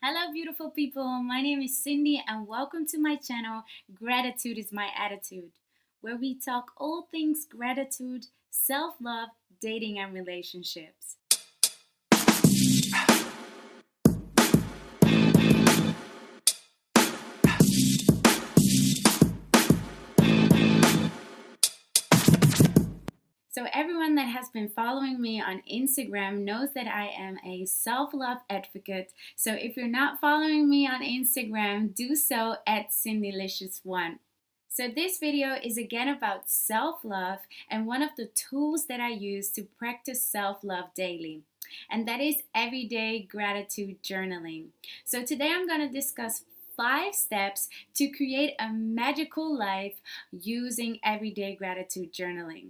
Hello, beautiful people. My name is Cindy, and welcome to my channel, Gratitude is My Attitude, where we talk all things gratitude, self love, dating, and relationships. So, everyone that has been following me on Instagram knows that I am a self love advocate. So, if you're not following me on Instagram, do so at CindyLicious1. So, this video is again about self love and one of the tools that I use to practice self love daily, and that is everyday gratitude journaling. So, today I'm going to discuss 5 steps to create a magical life using everyday gratitude journaling.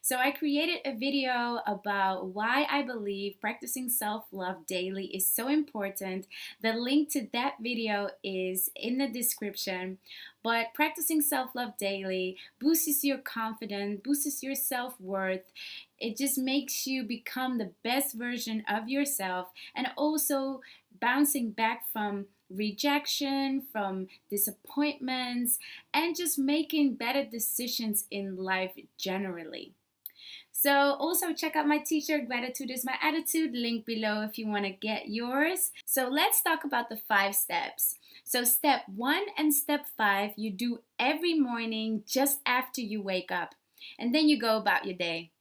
So, I created a video about why I believe practicing self love daily is so important. The link to that video is in the description. But practicing self love daily boosts your confidence, boosts your self worth. It just makes you become the best version of yourself, and also bouncing back from rejection, from disappointments, and just making better decisions in life generally. So, also check out my t-shirt, Gratitude is My Attitude, link below if you want to get yours. So, let's talk about the 5 steps. So, step 1 and step 5 you do every morning just after you wake up, and then you go about your day.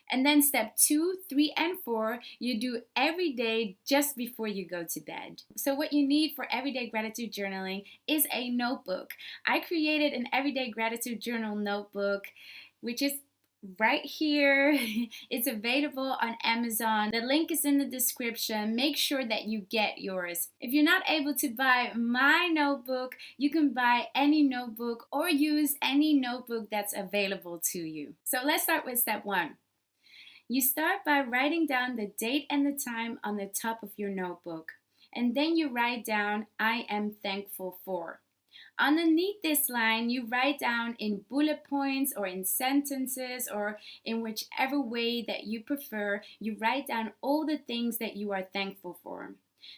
And then step 2, 3, and 4 you do every day just before you go to bed. So, what you need for everyday gratitude journaling is a notebook. I created an everyday gratitude journal notebook, which is right here. It's available on Amazon. The link is in the description. Make sure that you get yours. If you're not able to buy my notebook, you can buy any notebook or use any notebook that's available to you. So let's start with step 1. You start by writing down the date and the time on the top of your notebook. And then you write down, I am thankful for. Underneath this line, you write down in bullet points or in sentences or in whichever way that you prefer, you write down all the things that you are thankful for.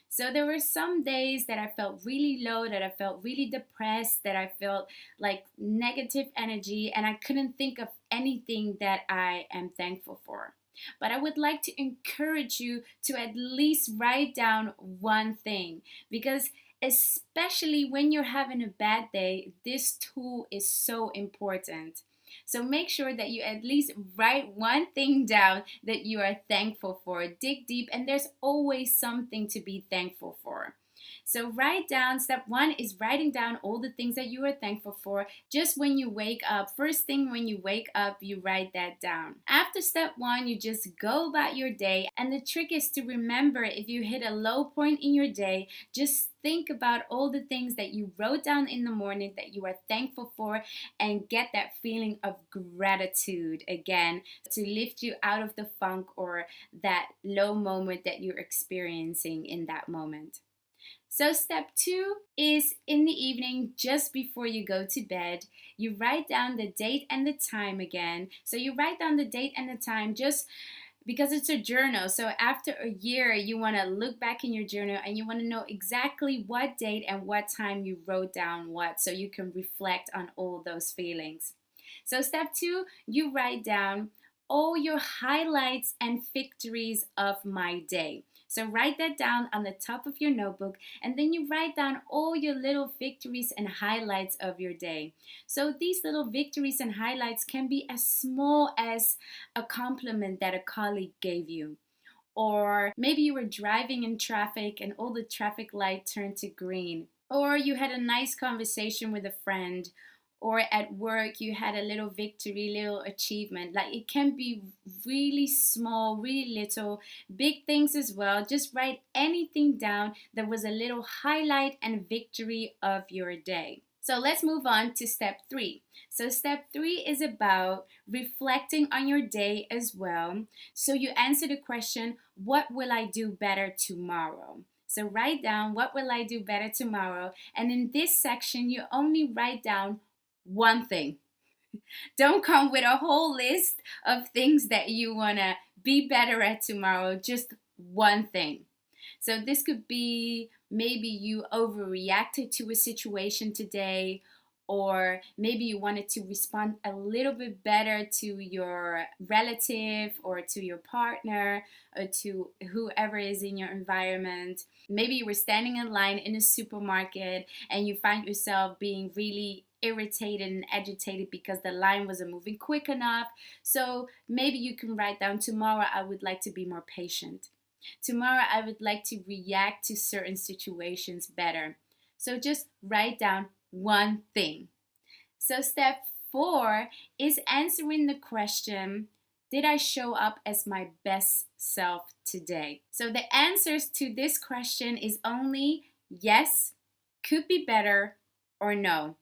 So there were some days that I felt really low, that I felt really depressed, that I felt like negative energy, and I couldn't think of anything that I am thankful for. But I would like to encourage you to at least write down one thing, because especially when you're having a bad day, this tool is so important. So make sure that you at least write one thing down that you are thankful for. Dig deep, and there's always something to be thankful for. So write down, step 1 is writing down all the things that you are thankful for just when you wake up. First thing when you wake up, you write that down. After step 1, you just go about your day. And the trick is to remember, if you hit a low point in your day, just think about all the things that you wrote down in the morning that you are thankful for, and get that feeling of gratitude again to lift you out of the funk or that low moment that you're experiencing in that moment. So, step 2 is in the evening, just before you go to bed, you write down the date and the time again. So, you write down the date and the time just because it's a journal. So, after a year, you want to look back in your journal and you want to know exactly what date and what time you wrote down what, so you can reflect on all those feelings. So, step 2, you write down all your highlights and victories of my day. So write that down on the top of your notebook, and then you write down all your little victories and highlights of your day. So these little victories and highlights can be as small as a compliment that a colleague gave you. Or maybe you were driving in traffic and all the traffic light turned to green. Or you had a nice conversation with a friend, or at work you had a little victory, little achievement. Like, it can be really small, really little, big things as well. Just write anything down that was a little highlight and victory of your day. So let's move on to step 3. So step 3 is about reflecting on your day as well. So you answer the question, what will I do better tomorrow? So write down, what will I do better tomorrow? And in this section, you only write down one thing. Don't come with a whole list of things that you want to be better at tomorrow, just one thing. So this could be maybe you overreacted to a situation today, or maybe you wanted to respond a little bit better to your relative or to your partner or to whoever is in your environment. Maybe you were standing in line in a supermarket and you find yourself being really irritated and agitated because the line wasn't moving quick enough. So maybe you can write down, tomorrow I would like to be more patient. Tomorrow I would like to react to certain situations better. So just write down one thing. So step 4 is answering the question, did I show up as my best self today? So the answers to this question is only yes, could be better, or no.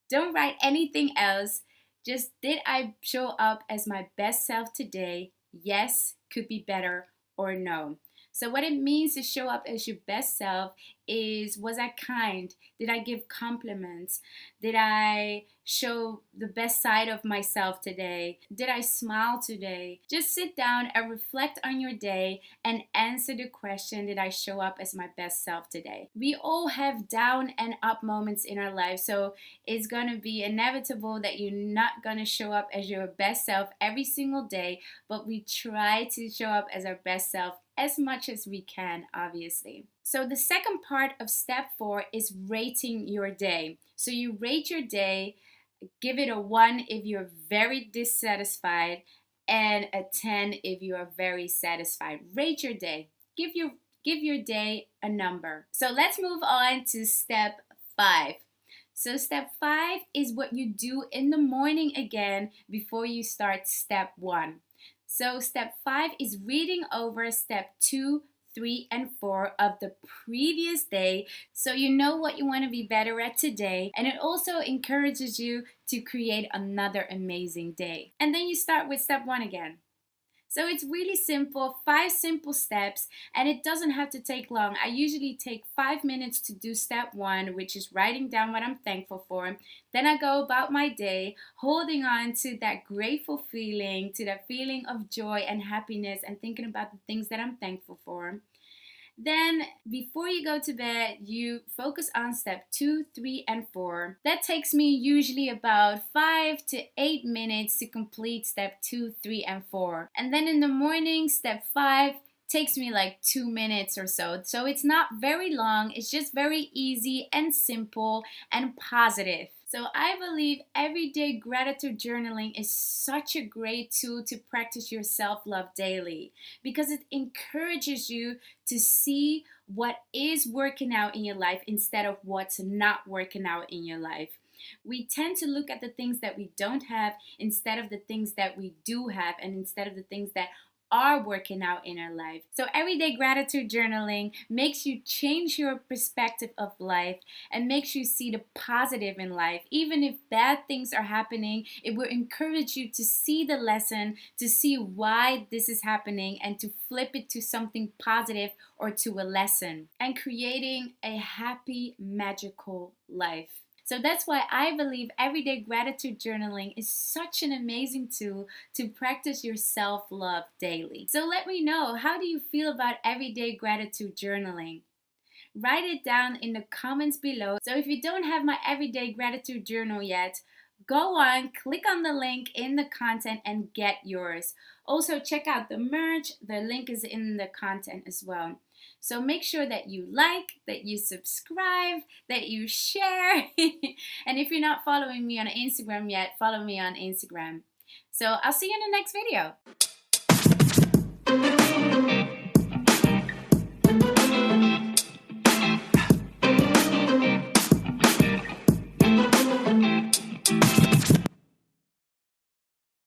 Don't write anything else. Just, did I show up as my best self today? Yes, could be better, or no. So what it means to show up as your best self is, was I kind? Did I give compliments? Did I show the best side of myself today? Did I smile today? Just sit down and reflect on your day and answer the question, did I show up as my best self today? We all have down and up moments in our life, so it's going to be inevitable that you're not going to show up as your best self every single day, but we try to show up as our best self as much as we can, obviously. So the second part of step 4 is rating your day. So you rate your day, give it a 1 if you're very dissatisfied and a 10 if you are very satisfied. Rate your day. Give your day a number. So let's move on to step 5. So step 5 is what you do in the morning again before you start step 1. So step 5 is reading over step 2, 3, and 4 of the previous day, so you know what you want to be better at today, and it also encourages you to create another amazing day. And then you start with step 1 again. So it's really simple, 5 simple steps, and it doesn't have to take long. I usually take 5 minutes to do step 1, which is writing down what I'm thankful for. Then I go about my day, holding on to that grateful feeling, to that feeling of joy and happiness, and thinking about the things that I'm thankful for. Then, before you go to bed, you focus on step 2, 3, and 4. That takes me usually about 5 to 8 minutes to complete step 2, 3, and 4. And then in the morning, step 5 takes me like 2 minutes or so. So it's not very long, it's just very easy and simple and positive. So I believe everyday gratitude journaling is such a great tool to practice your self-love daily, because it encourages you to see what is working out in your life instead of what's not working out in your life. We tend to look at the things that we don't have instead of the things that we do have, and instead of the things that are working out in our life. So everyday gratitude journaling makes you change your perspective of life and makes you see the positive in life. Even if bad things are happening, it will encourage you to see the lesson, to see why this is happening, and to flip it to something positive or to a lesson, and creating a happy, magical life. So that's why I believe everyday gratitude journaling is such an amazing tool to practice your self-love daily. So let me know, how do you feel about everyday gratitude journaling? Write it down in the comments below. So if you don't have my everyday gratitude journal yet, go on, click on the link in the content and get yours. Also check out the merch. The link is in the content as well. So make sure that you like, that you subscribe, that you share. And if you're not following me on Instagram yet, follow me on Instagram. So I'll see you in the next video.